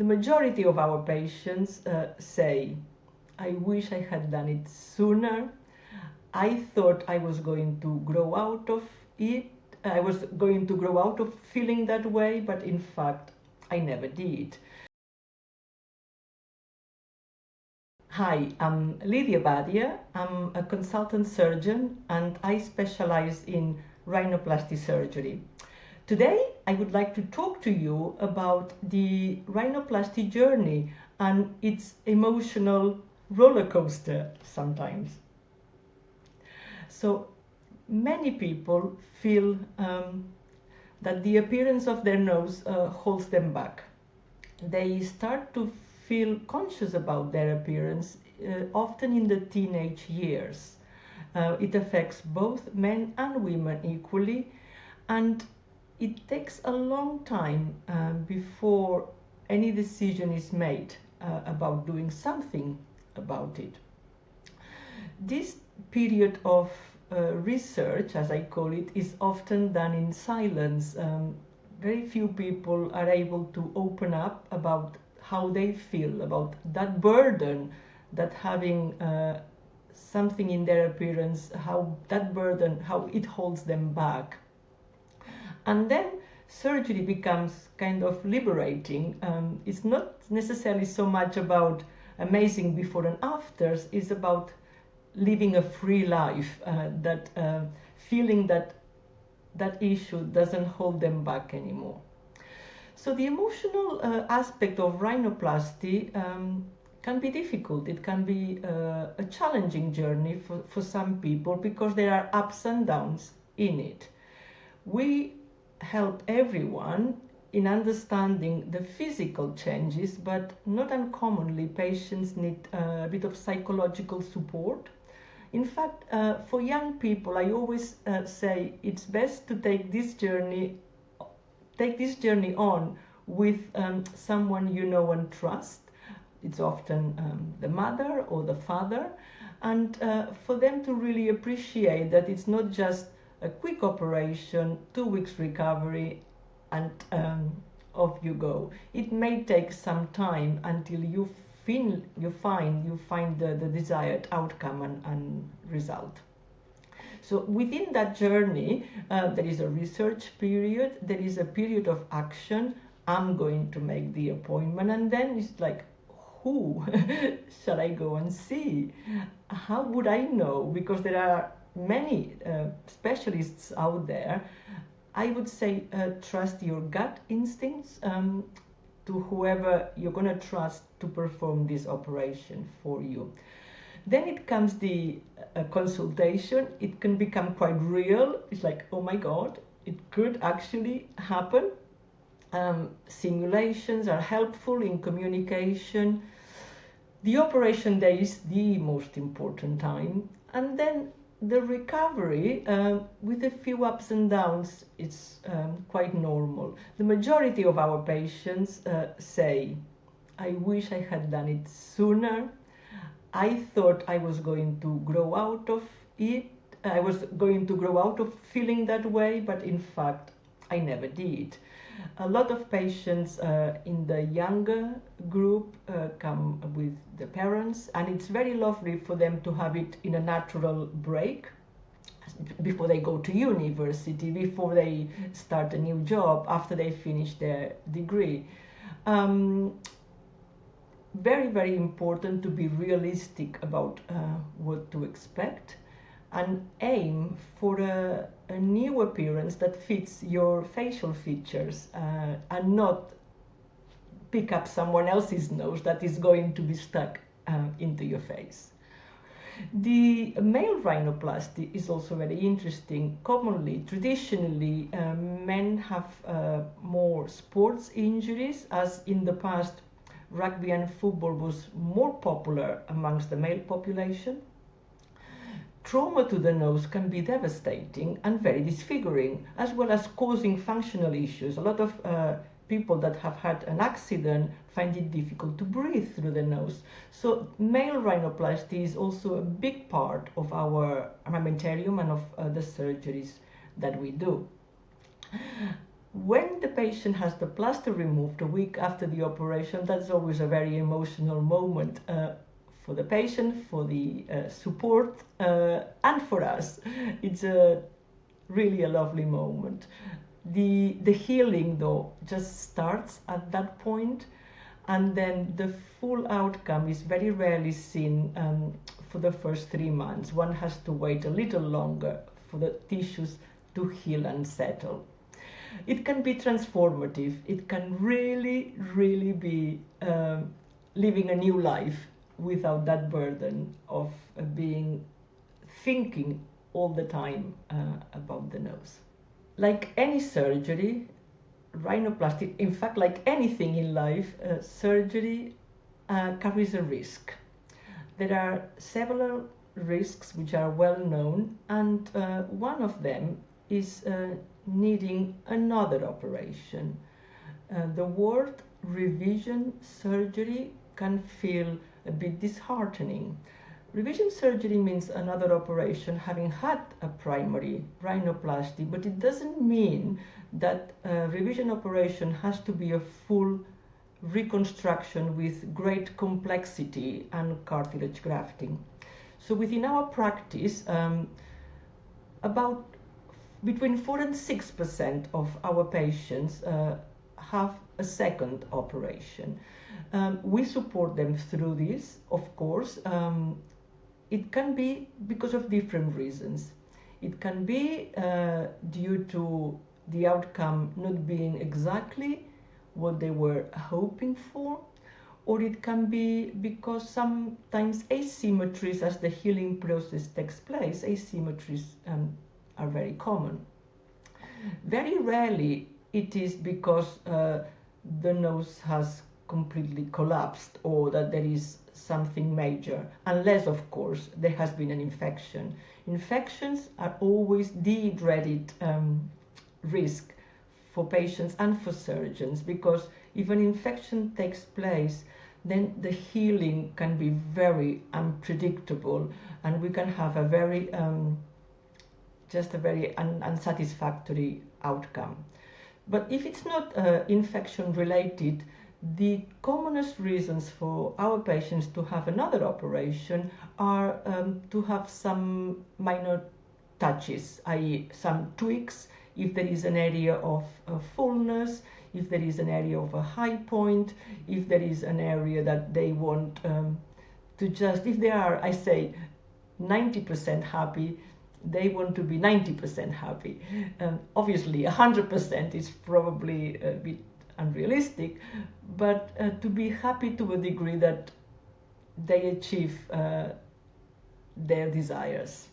The majority of our patients say, I wish I had done it sooner. I thought I was going to grow out of it. I was going to grow out of feeling that way, but in fact, I never did. Hi, I'm Lydia Badia. I'm a consultant surgeon and I specialize in rhinoplasty surgery. Today, I would like to talk to you about the rhinoplasty journey and its emotional roller coaster sometimes. So, many people feel that the appearance of their nose holds them back. They start to feel conscious about their appearance often in the teenage years. It affects both men and women equally, and it takes a long time before any decision is made about doing something about it. This period of research, as I call it, is often done in silence. Very few people are able to open up about how they feel, about that burden that having something in their appearance, how that burden, how it holds them back. And then surgery becomes kind of liberating. It's not necessarily so much about amazing before and afters, it's about living a free life, feeling that that issue doesn't hold them back anymore. So the emotional aspect of rhinoplasty can be difficult. It can be a challenging journey for some people because there are ups and downs in it. We help everyone in understanding the physical changes, but not uncommonly patients need a bit of psychological support. In fact, for young people, I always say it's best to take this journey on with someone you know and trust. It's often the mother or the father, and for them to really appreciate that it's not just a quick operation, 2 weeks recovery, and off you go. It may take some time until you find the desired outcome and result. So within that journey, there is a research period, there is a period of action. I'm going to make the appointment, and then it's like, who shall I go and see? How would I know? Because there are many specialists out there. I would say trust your gut instincts to whoever you're going to trust to perform this operation for you. Then it comes the consultation. It can become quite real. It's like, oh my God, it could actually happen. Simulations are helpful in communication. The operation day is the most important time. And then the recovery, with a few ups and downs, it's quite normal. The majority of our patients say, I wish I had done it sooner. I thought I was going to grow out of it. I was going to grow out of feeling that way, but in fact, I never did. A lot of patients in the younger group come with the parents, and it's very lovely for them to have it in a natural break before they go to university, before they start a new job, after they finish their degree. Very, very important to be realistic about what to expect and aim for a new appearance that fits your facial features and not pick up someone else's nose that is going to be stuck into your face. The male rhinoplasty is also very interesting. Commonly, traditionally, men have more sports injuries, as in the past rugby and football was more popular amongst the male population. Trauma to the nose can be devastating and very disfiguring, as well as causing functional issues. A lot of people that have had an accident find it difficult to breathe through the nose. So male rhinoplasty is also a big part of our armamentarium and of the surgeries that we do. When the patient has the plaster removed a week after the operation, that's always a very emotional moment for the patient, for the support, and for us. It's really a lovely moment. The healing, though, just starts at that point, and then the full outcome is very rarely seen for the first 3 months. One has to wait a little longer for the tissues to heal and settle. It can be transformative. It can really, really be living a new life without that burden of thinking all the time about the nose. Like any surgery, rhinoplasty, in fact, like anything in life, surgery carries a risk. There are several risks which are well known, and one of them is needing another operation. The word revision surgery can feel a bit disheartening. Revision surgery means another operation having had a primary rhinoplasty, but it doesn't mean that a revision operation has to be a full reconstruction with great complexity and cartilage grafting. So within our practice, about between 4 and 6% of our patients have a second operation. We support them through this, of course. It can be because of different reasons. It can be due to the outcome not being exactly what they were hoping for, or it can be because sometimes asymmetries as the healing process takes place, asymmetries are very common. Very rarely it is because the nose has completely collapsed or that there is something major, unless of course there has been an infection. Infections are always the dreaded risk for patients and for surgeons, because if an infection takes place, then the healing can be very unpredictable, and we can have a very unsatisfactory outcome. But if it's not infection related, the commonest reasons for our patients to have another operation are to have some minor touches, i.e. some tweaks, if there is an area of fullness, if there is an area of a high point, if there is an area that they want to just, if they are, I say, 90% happy, they want to be 90% happy. Obviously, 100% is probably a bit unrealistic, but to be happy to a degree that they achieve their desires.